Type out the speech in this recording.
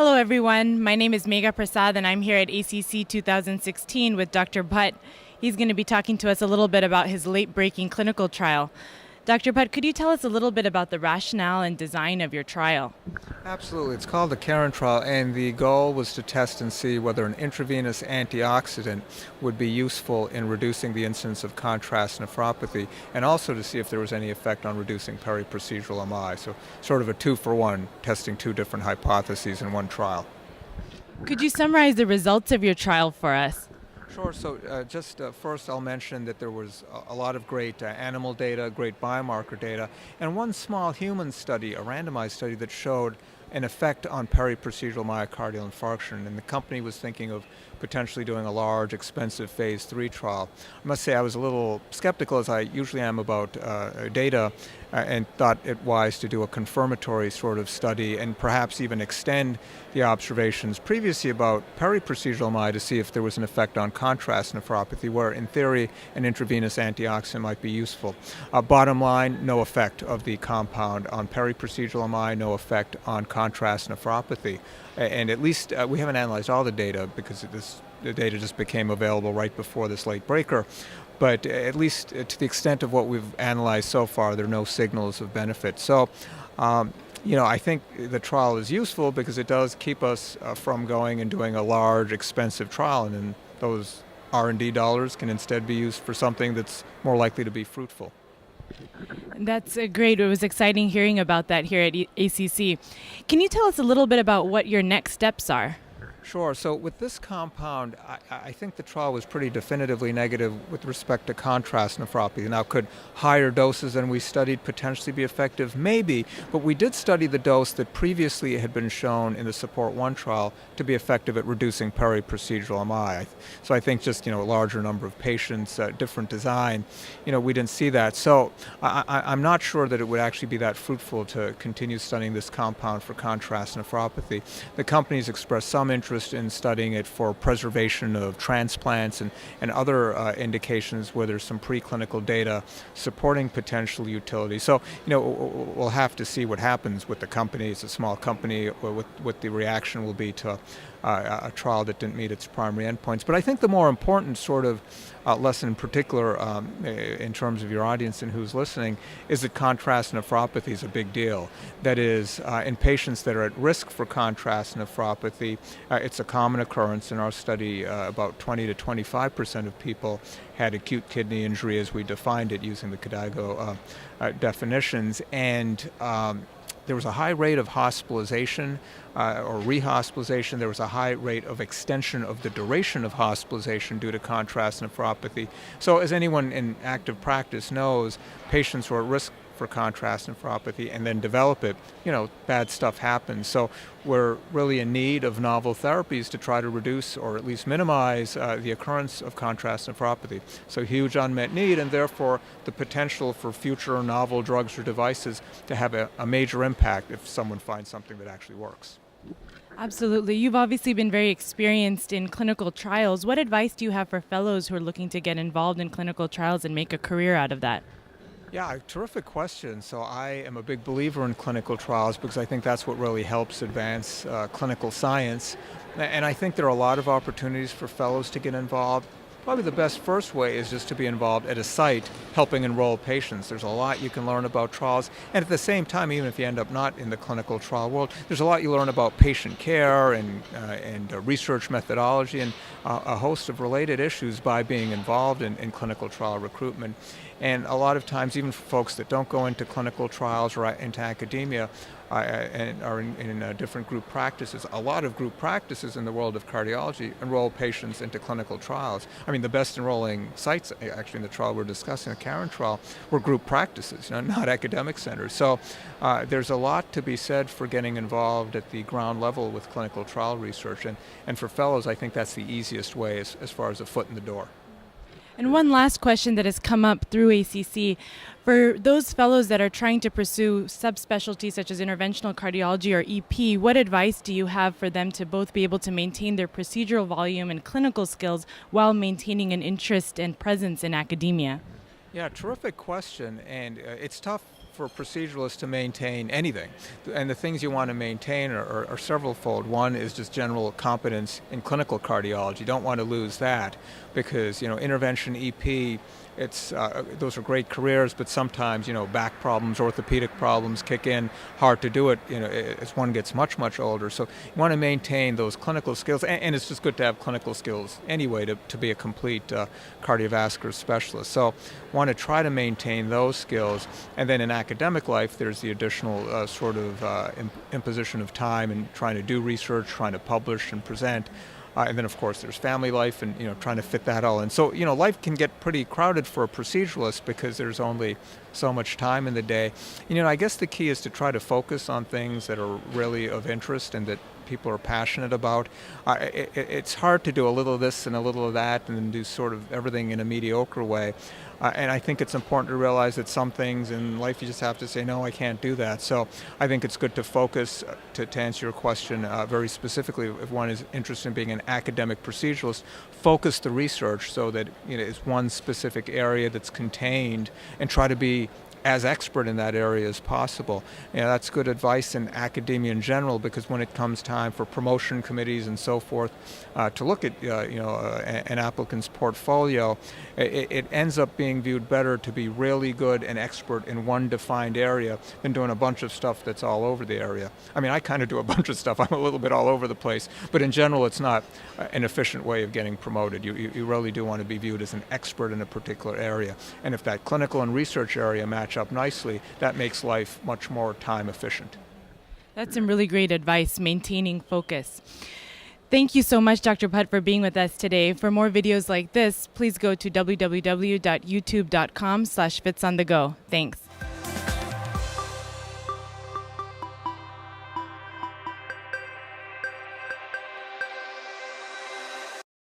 Hello, everyone. My name is Megha Prasad, and I'm here at ACC 2016 with Dr. Bhatt. He's going to be talking to us a little bit about his late-breaking clinical trial. Dr. Bhatt, could you tell us a little bit about the rationale and design of your trial? Absolutely. It's called the CARIN Trial, and the goal was to test and see whether an intravenous antioxidant would be useful in reducing the incidence of contrast nephropathy, and also to see if there was any effect on reducing periprocedural MI. So sort of a two-for-one, testing two different hypotheses in one trial. Could you summarize the results of your trial for us? Sure. So first I'll mention that there was a lot of great animal data, great biomarker data, and one small human study, a randomized study that showed an effect on periprocedural myocardial infarction, and the company was thinking of potentially doing a large, expensive phase 3 trial. I must say I was a little skeptical, as I usually am, about data, and thought it wise to do a confirmatory sort of study and perhaps even extend the observations previously about periprocedural MI to see if there was an effect on contrast nephropathy, where in theory an intravenous antioxidant might be useful. Bottom line, no effect of the compound on periprocedural MI, no effect on contrast nephropathy. And at least we haven't analyzed all the data because the data just became available right before this late breaker. But at least to the extent of what we've analyzed so far, there are no signals of benefit. So, I think the trial is useful because it does keep us from going and doing a large, expensive trial, and then those R&D dollars can instead be used for something that's more likely to be fruitful. That's great. It was exciting hearing about that here at ACC. Can you tell us a little bit about what your next steps are? Sure. So with this compound, I think the trial was pretty definitively negative with respect to contrast nephropathy. Now, could higher doses than we studied potentially be effective? Maybe, but we did study the dose that previously had been shown in the Support 1 trial to be effective at reducing periprocedural MI. So I think just, a larger number of patients, different design, we didn't see that. So I'm not sure that it would actually be that fruitful to continue studying this compound for contrast nephropathy. The company's expressed some interest in studying it for preservation of transplants and other indications where there's some preclinical data supporting potential utility. So, we'll have to see what happens with the company. It's a small company, what the reaction will be to a trial that didn't meet its primary endpoints. But I think the more important sort of lesson in particular in terms of your audience and who's listening is that contrast nephropathy is a big deal. That is, in patients that are at risk for contrast nephropathy, it's a common occurrence. In our study, about 20 to 25% of people had acute kidney injury as we defined it using the KDIGO definitions, and there was a high rate of hospitalization or rehospitalization. There was a high rate of extension of the duration of hospitalization due to contrast nephropathy. So as anyone in active practice knows, patients who are at risk for contrast nephropathy and then develop it, bad stuff happens. So we're really in need of novel therapies to try to reduce or at least minimize the occurrence of contrast nephropathy. So huge unmet need, and therefore the potential for future novel drugs or devices to have a major impact if someone finds something that actually works. Absolutely. You've obviously been very experienced in clinical trials. What advice do you have for fellows who are looking to get involved in clinical trials and make a career out of that? Yeah, terrific question. So I am a big believer in clinical trials because I think that's what really helps advance clinical science. And I think there are a lot of opportunities for fellows to get involved. Probably the best first way is just to be involved at a site helping enroll patients. There's a lot you can learn about trials, and at the same time, even if you end up not in the clinical trial world, there's a lot you learn about patient care and research methodology and a host of related issues by being involved in clinical trial recruitment. And a lot of times, even for folks that don't go into clinical trials or into academia and are in different group practices, a lot of group practices in the world of cardiology enroll patients into clinical trials. I mean, the best enrolling sites, actually, in the trial we're discussing, the CARIN trial, were group practices, not academic centers. So there's a lot to be said for getting involved at the ground level with clinical trial research. And for fellows, I think that's the easiest way as far as a foot in the door. And one last question that has come up through ACC. For those fellows that are trying to pursue subspecialties such as interventional cardiology or EP, what advice do you have for them to both be able to maintain their procedural volume and clinical skills while maintaining an interest and presence in academia? Yeah, terrific question. And it's tough for proceduralists to maintain anything. And the things you want to maintain are several-fold. One is just general competence in clinical cardiology. You don't want to lose that because, intervention EP, those are great careers, but sometimes, back problems, orthopedic problems kick in, hard to do it, as one gets much, much older. So you want to maintain those clinical skills, and it's just good to have clinical skills anyway to be a complete cardiovascular specialist. So want to try to maintain those skills, and then in academic life, there's the additional sort of imposition of time and trying to do research, trying to publish and present. And then, of course, there's family life and, trying to fit that all in. So, life can get pretty crowded for a proceduralist because there's only so much time in the day. I guess the key is to try to focus on things that are really of interest and that people are passionate about. It's hard to do a little of this and a little of that and then do sort of everything in a mediocre way. And I think it's important to realize that some things in life you just have to say, no, I can't do that. So I think it's good to focus, to answer your question very specifically, if one is interested in being an academic proceduralist, focus the research so that it's one specific area that's contained and try to be as expert in that area as possible. That's good advice in academia in general, because when it comes time for promotion committees and so forth to look at an applicant's portfolio, it ends up being viewed better to be really good and expert in one defined area than doing a bunch of stuff that's all over the area. I mean, I kind of do a bunch of stuff. I'm a little bit all over the place, but in general, it's not an efficient way of getting promoted. You really do want to be viewed as an expert in a particular area. And if that clinical and research area match up nicely, that makes life much more time efficient. That's some really great advice, maintaining focus. Thank you so much, Dr. Bhatt, for being with us today. For more videos like this, please go to www.youtube.com/fitsonthego. Thanks.